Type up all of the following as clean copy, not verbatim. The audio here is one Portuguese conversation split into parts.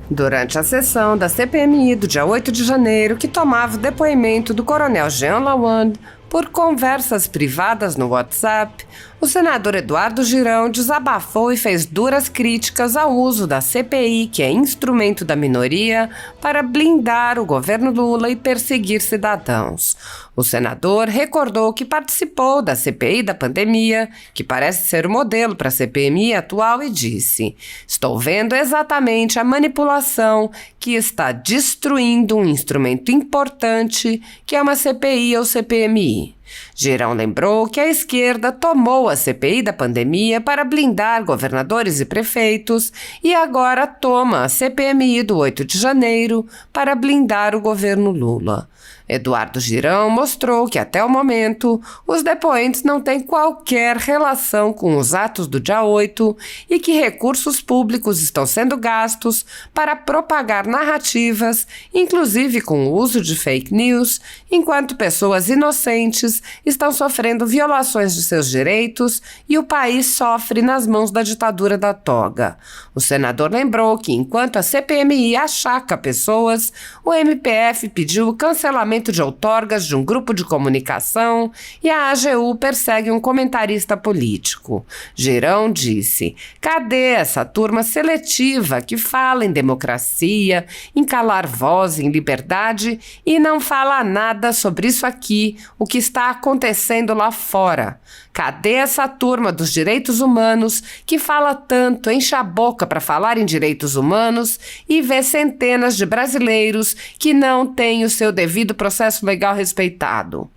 Durante a sessão da CPMI do dia 8 de janeiro, que tomava o depoimento do coronel Jean Lawande por conversas privadas no WhatsApp, o senador Eduardo Girão desabafou e fez duras críticas ao uso da CPI, que é instrumento da minoria, para blindar o governo Lula e perseguir cidadãos. O senador recordou que participou da CPI da pandemia, que parece ser o modelo para a CPMI atual, e disse: "Estou vendo exatamente a manipulação que está destruindo um instrumento importante, que é uma CPI ou CPMI." Girão lembrou que a esquerda tomou a CPI da pandemia para blindar governadores e prefeitos e agora toma a CPMI do 8 de janeiro para blindar o governo Lula. Eduardo Girão mostrou que, até o momento, os depoentes não têm qualquer relação com os atos do dia 8 e que recursos públicos estão sendo gastos para propagar narrativas, inclusive com o uso de fake news, enquanto pessoas inocentes estão sofrendo violações de seus direitos e o país sofre nas mãos da ditadura da toga. O senador lembrou que, enquanto a CPMI achaca pessoas, o MPF pediu o cancelamento de outorgas de um grupo de comunicação e a AGU persegue um comentarista político. Girão disse: "Cadê essa turma seletiva que fala em democracia, em calar voz, em liberdade e não fala nada sobre isso aqui, o que está acontecendo lá fora? Cadê essa turma dos direitos humanos que fala tanto, enche a boca para falar em direitos humanos e vê centenas de brasileiros que não têm o seu devido processo legal respeitado?"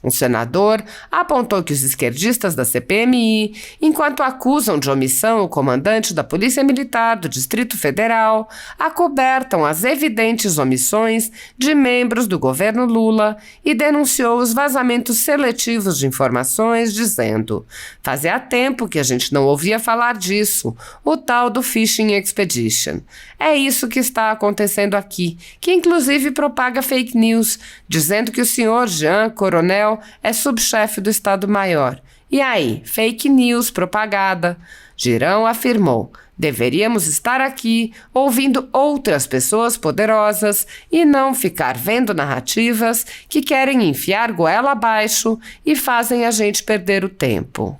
O senador apontou que os esquerdistas da CPMI, enquanto acusam de omissão o comandante da Polícia Militar do Distrito Federal, acobertam as evidentes omissões de membros do governo Lula e denunciou os vazamentos seletivos de informações, dizendo: "Fazia tempo que a gente não ouvia falar disso, o tal do Fishing Expedition. É isso que está acontecendo aqui, que inclusive propaga fake news, dizendo que o senhor Jean, coronel, é subchefe do Estado-Maior. E aí, fake news propagada." Girão afirmou: "Deveríamos estar aqui ouvindo outras pessoas poderosas e não ficar vendo narrativas que querem enfiar goela abaixo e fazem a gente perder o tempo."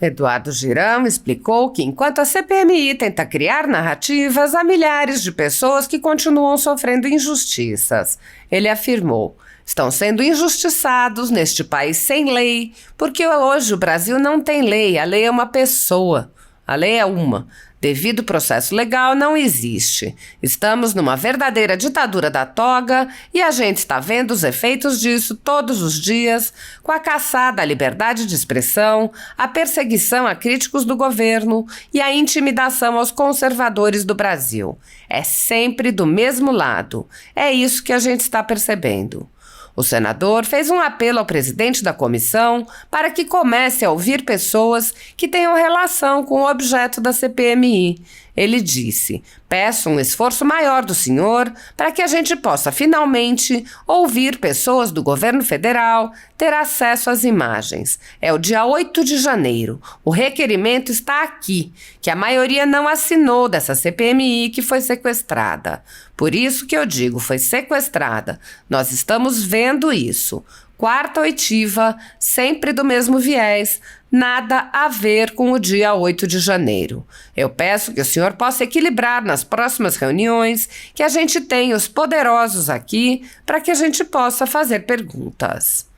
Eduardo Girão explicou que, enquanto a CPMI tenta criar narrativas, há milhares de pessoas que continuam sofrendo injustiças. Ele afirmou: "Estão sendo injustiçados neste país sem lei, porque hoje o Brasil não tem lei, a lei é uma pessoa. A lei é uma. Devido processo legal não existe. Estamos numa verdadeira ditadura da toga e a gente está vendo os efeitos disso todos os dias, com a caçada à liberdade de expressão, a perseguição a críticos do governo e a intimidação aos conservadores do Brasil. É sempre do mesmo lado. É isso que a gente está percebendo." O senador fez um apelo ao presidente da comissão para que comece a ouvir pessoas que tenham relação com o objeto da CPMI. Ele disse: "Peço um esforço maior do senhor para que a gente possa finalmente ouvir pessoas do governo federal, ter acesso às imagens. É o dia 8 de janeiro. O requerimento está aqui, que a maioria não assinou dessa CPMI que foi sequestrada. Por isso que eu digo, foi sequestrada. Nós estamos vendo isso. Quarta oitiva, sempre do mesmo viés, nada a ver com o dia 8 de janeiro. Eu peço que o senhor possa equilibrar nas próximas reuniões, que a gente tenha os poderosos aqui para que a gente possa fazer perguntas."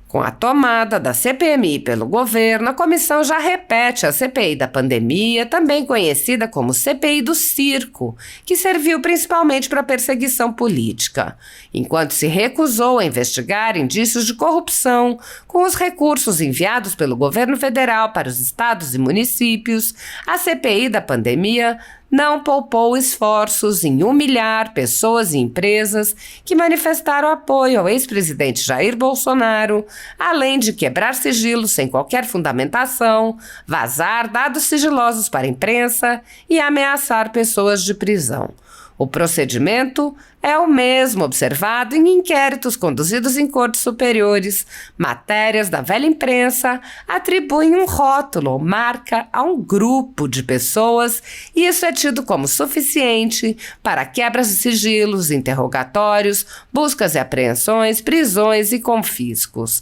Com a tomada da CPMI pelo governo, a comissão já repete a CPI da pandemia, também conhecida como CPI do circo, que serviu principalmente para perseguição política. Enquanto se recusou a investigar indícios de corrupção com os recursos enviados pelo governo federal para os estados e municípios, a CPI da pandemia não poupou esforços em humilhar pessoas e empresas que manifestaram apoio ao ex-presidente Jair Bolsonaro, além de quebrar sigilos sem qualquer fundamentação, vazar dados sigilosos para a imprensa e ameaçar pessoas de prisão. O procedimento é o mesmo observado em inquéritos conduzidos em cortes superiores. Matérias da velha imprensa atribuem um rótulo ou marca a um grupo de pessoas e isso é tido como suficiente para quebras de sigilos, interrogatórios, buscas e apreensões, prisões e confiscos.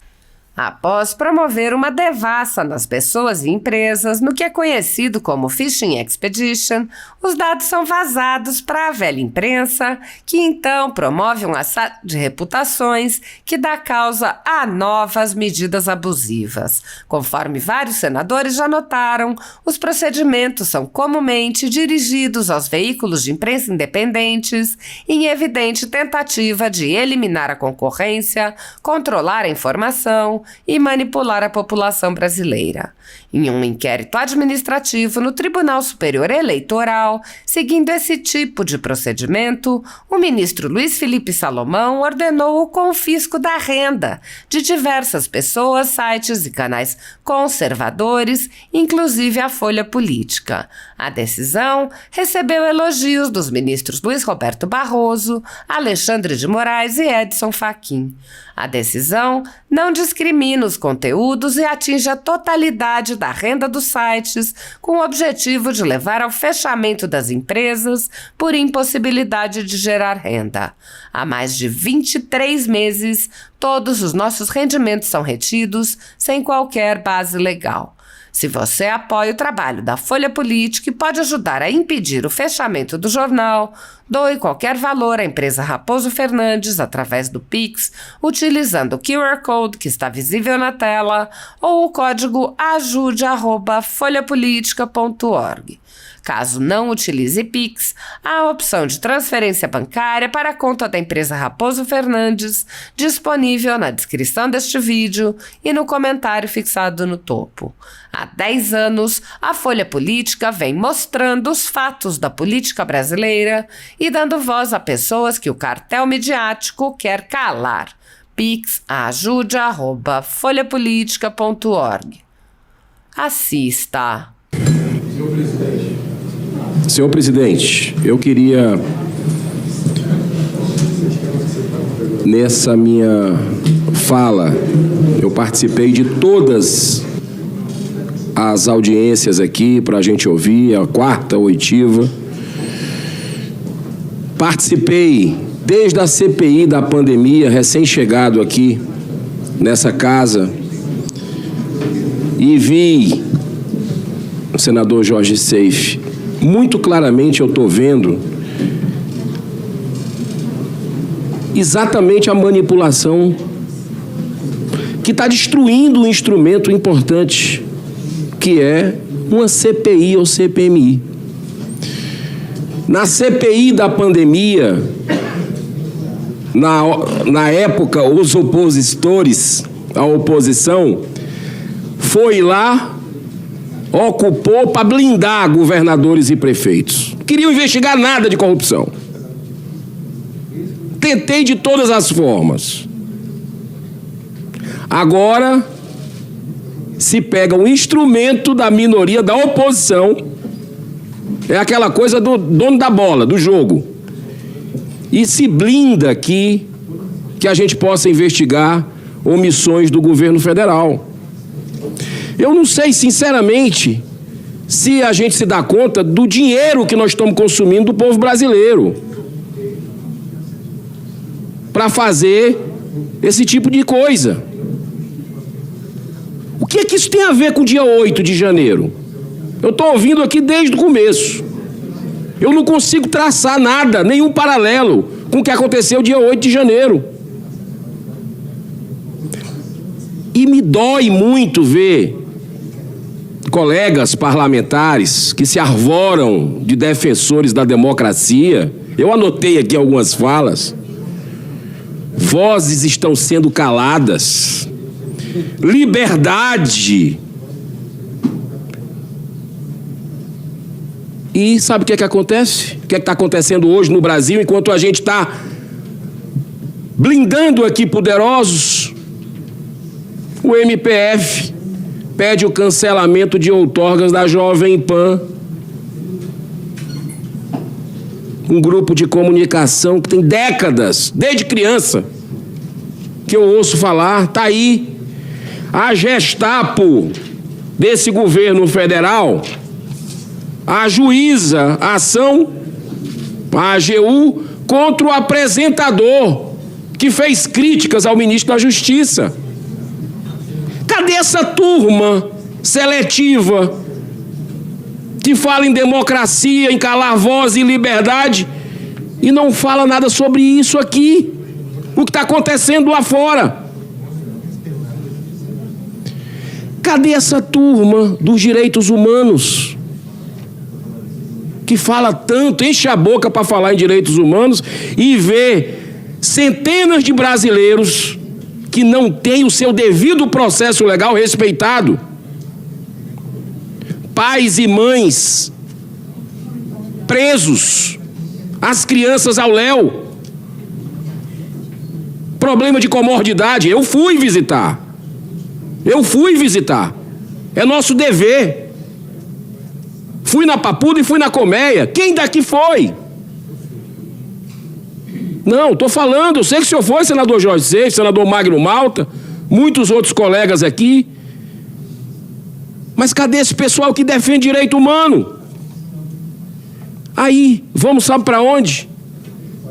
Após promover uma devassa nas pessoas e empresas no que é conhecido como Phishing Expedition, os dados são vazados para a velha imprensa, que então promove um assalto de reputações que dá causa a novas medidas abusivas. Conforme vários senadores já notaram, os procedimentos são comumente dirigidos aos veículos de imprensa independentes em evidente tentativa de eliminar a concorrência, controlar a informação e manipular a população brasileira. Em um inquérito administrativo no Tribunal Superior Eleitoral, seguindo esse tipo de procedimento, o ministro Luiz Felipe Salomão ordenou o confisco da renda de diversas pessoas, sites e canais conservadores, inclusive a Folha Política. A decisão recebeu elogios dos ministros Luiz Roberto Barroso, Alexandre de Moraes e Edson Fachin. A decisão não discrimina os conteúdos e atinge a totalidade da renda dos sites, com o objetivo de levar ao fechamento das empresas por impossibilidade de gerar renda. Há mais de 23 meses, todos os nossos rendimentos são retidos sem qualquer base legal. Se você apoia o trabalho da Folha Política e pode ajudar a impedir o fechamento do jornal, doe qualquer valor à empresa Raposo Fernandes através do Pix, utilizando o QR Code que está visível na tela ou o código ajude@folhapolitica.org. Caso não utilize Pix, há a opção de transferência bancária para a conta da empresa Raposo Fernandes, disponível na descrição deste vídeo e no comentário fixado no topo. Há 10 anos, a Folha Política vem mostrando os fatos da política brasileira e dando voz a pessoas que o cartel midiático quer calar. Pix ajude@folhapolitica.org. Assista. Senhor presidente, eu queria, nessa minha fala, eu participei de todas as audiências aqui para a gente ouvir, a 4ª oitiva. Participei desde a CPI da pandemia, recém-chegado aqui nessa casa, e vi o senador Jorge Seife. Muito claramente eu estou vendo exatamente a manipulação que está destruindo um instrumento importante, que é uma CPI ou CPMI. Na CPI da pandemia, na época, os opositores, a oposição, foi lá, ocupou para blindar governadores e prefeitos. Não queriam investigar nada de corrupção. Tentei de todas as formas. Agora, se pega um instrumento da minoria, da oposição, é aquela coisa do dono da bola, do jogo, e se blinda aqui que a gente possa investigar omissões do governo federal. Eu não sei, sinceramente, se a gente se dá conta do dinheiro que nós estamos consumindo do povo brasileiro para fazer esse tipo de coisa. O que é que isso tem a ver com o dia 8 de janeiro? Eu estou ouvindo aqui desde o começo. Eu não consigo traçar nada, nenhum paralelo com o que aconteceu dia 8 de janeiro. E me dói muito ver colegas parlamentares que se arvoram de defensores da democracia. Eu anotei aqui algumas falas. Vozes estão sendo caladas. Liberdade. E sabe o que é que acontece? O que é que está acontecendo hoje no Brasil, enquanto a gente está blindando aqui poderosos? O MPF pede o cancelamento de outorgas da Jovem Pan. um grupo de comunicação que tem décadas, desde criança, que eu ouço falar, está aí. A Gestapo desse governo federal ajuiza a ação, a AGU, contra o apresentador que fez críticas ao ministro da Justiça. Cadê essa turma seletiva que fala em democracia, em calar voz e liberdade e não fala nada sobre isso aqui? O que está acontecendo lá fora? Cadê essa turma dos direitos humanos que fala tanto, enche a boca para falar em direitos humanos e vê centenas de brasileiros que não têm o seu devido processo legal respeitado? Pais e mães presos, as crianças ao léu, problema de comorbidade. Eu fui visitar, é nosso dever. Fui na Papuda e fui na Colmeia. Quem daqui foi? Não, estou falando, eu sei que o senhor foi, senador Jorge Seixas, senador Magno Malta, muitos outros colegas aqui. Mas cadê esse pessoal que defende direito humano? Aí, vamos sabe para onde?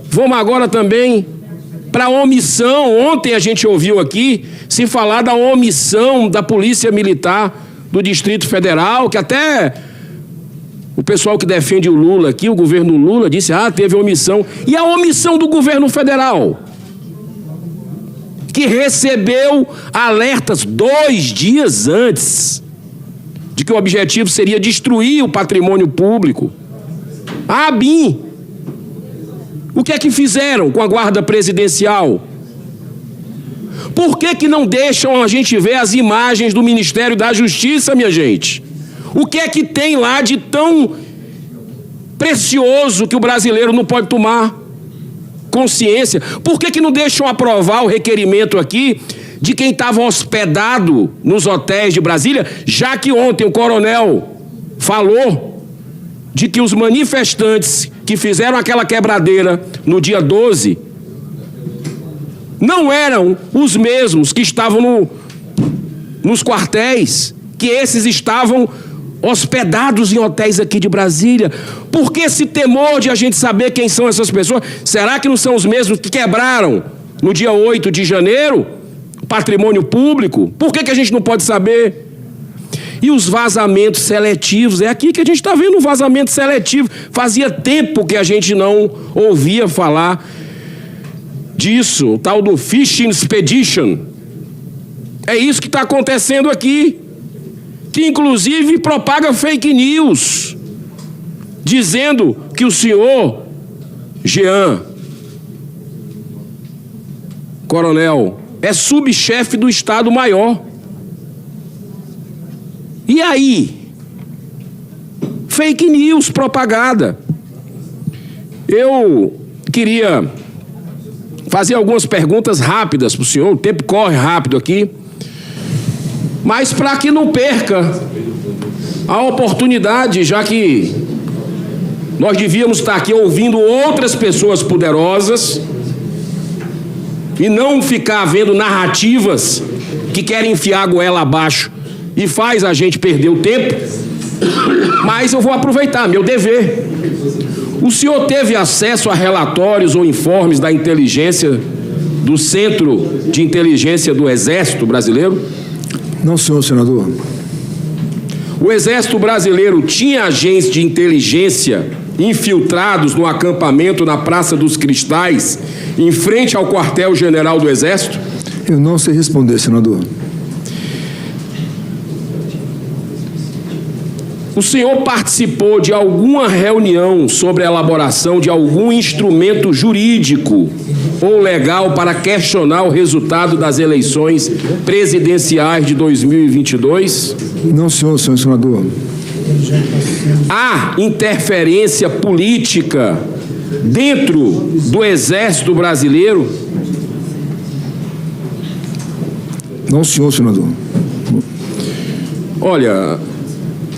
Vamos agora também para a omissão. Ontem a gente ouviu aqui se falar da omissão da Polícia Militar do Distrito Federal, que até o pessoal que defende o Lula aqui, o governo Lula, disse, teve omissão. E a omissão do governo federal, que recebeu alertas 2 dias antes de que o objetivo seria destruir o patrimônio público. A ABIN. O que é que fizeram com a guarda presidencial? Por que não deixam a gente ver as imagens do Ministério da Justiça, minha gente? O que é que tem lá de tão precioso que o brasileiro não pode tomar consciência? Por que não deixam aprovar o requerimento aqui de quem estava hospedado nos hotéis de Brasília, já que ontem o coronel falou de que os manifestantes que fizeram aquela quebradeira no dia 12 não eram os mesmos que estavam nos quartéis, que esses estavam hospedados em hotéis aqui de Brasília. Por que esse temor de a gente saber quem são essas pessoas? Será que não são os mesmos que quebraram no dia 8 de janeiro o patrimônio público? Por que a gente não pode saber? E os vazamentos seletivos, é aqui que a gente está vendo um vazamento seletivo. Fazia tempo que a gente não ouvia falar disso, o tal do Fishing Expedition. É isso que está acontecendo aqui, que inclusive propaga fake news, dizendo que o senhor Jean, coronel, é subchefe do Estado-Maior. E aí? Fake news propagada. Eu queria fazer algumas perguntas rápidas para o senhor, o tempo corre rápido aqui, mas para que não perca a oportunidade, já que nós devíamos estar aqui ouvindo outras pessoas poderosas e não ficar vendo narrativas que querem enfiar a goela abaixo e faz a gente perder o tempo. Mas eu vou aproveitar, meu dever. O senhor teve acesso a relatórios ou informes da inteligência, do Centro de Inteligência do Exército Brasileiro? Não, senhor senador. O Exército Brasileiro tinha agentes de inteligência infiltrados no acampamento na Praça dos Cristais, em frente ao quartel-general do Exército? Eu não sei responder, senador. O senhor participou de alguma reunião sobre a elaboração de algum instrumento jurídico ou legal para questionar o resultado das eleições presidenciais de 2022? Não, senhor senador. Há interferência política dentro do Exército Brasileiro? Não, senhor senador. Olha,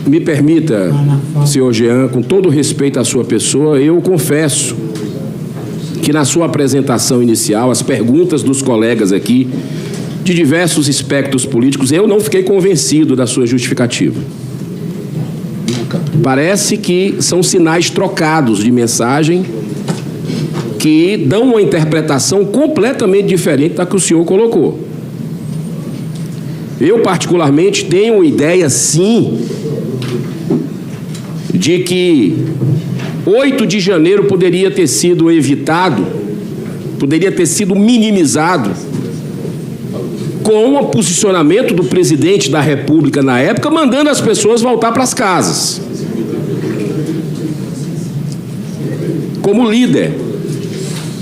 Me permita, senhor Jean, com todo respeito à sua pessoa, eu confesso que na sua apresentação inicial, as perguntas dos colegas aqui, de diversos espectros políticos, eu não fiquei convencido da sua justificativa. Parece que são sinais trocados de mensagem que dão uma interpretação completamente diferente da que o senhor colocou. Eu, particularmente, tenho ideia, sim, de que 8 de janeiro poderia ter sido evitado, poderia ter sido minimizado com o posicionamento do presidente da República na época, mandando as pessoas voltar para as casas. Como líder,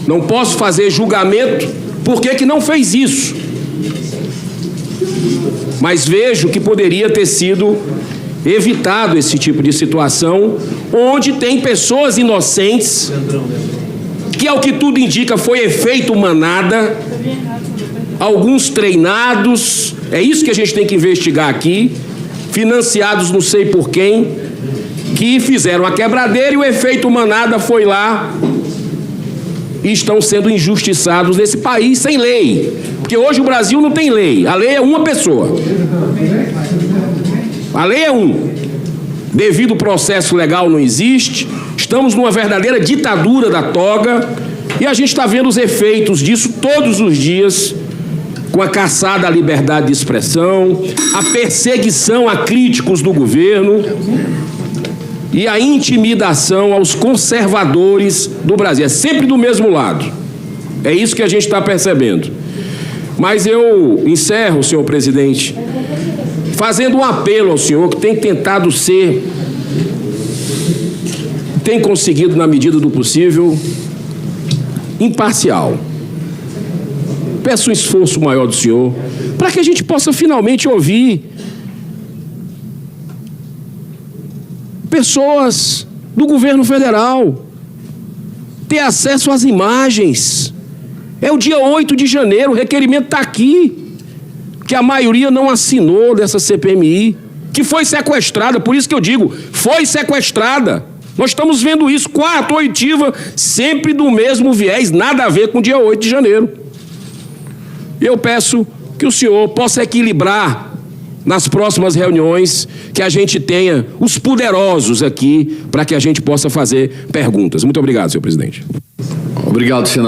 não posso fazer julgamento por que não fez isso. Mas vejo que poderia ter sido evitado esse tipo de situação, onde tem pessoas inocentes, que ao que tudo indica foi efeito manada, alguns treinados, é isso que a gente tem que investigar aqui, financiados não sei por quem, que fizeram a quebradeira e o efeito manada foi lá e estão sendo injustiçados nesse país sem lei. Porque hoje o Brasil não tem lei, a lei é uma pessoa. A lei é um. Devido processo legal não existe, estamos numa verdadeira ditadura da toga e a gente está vendo os efeitos disso todos os dias, com a caçada à liberdade de expressão, a perseguição a críticos do governo e a intimidação aos conservadores do Brasil. É sempre do mesmo lado. É isso que a gente está percebendo. Mas eu encerro, senhor presidente, fazendo um apelo ao senhor, que tem tentado ser, tem conseguido, na medida do possível, imparcial. Peço um esforço maior do senhor, para que a gente possa finalmente ouvir pessoas do governo federal, ter acesso às imagens. É o dia 8 de janeiro, o requerimento está aqui, que a maioria não assinou dessa CPMI, que foi sequestrada, por isso que eu digo, foi sequestrada. Nós estamos vendo isso, quarta oitiva, sempre do mesmo viés, nada a ver com o dia 8 de janeiro. Eu peço que o senhor possa equilibrar nas próximas reuniões, que a gente tenha os poderosos aqui, para que a gente possa fazer perguntas. Muito obrigado, senhor presidente. Obrigado, senador.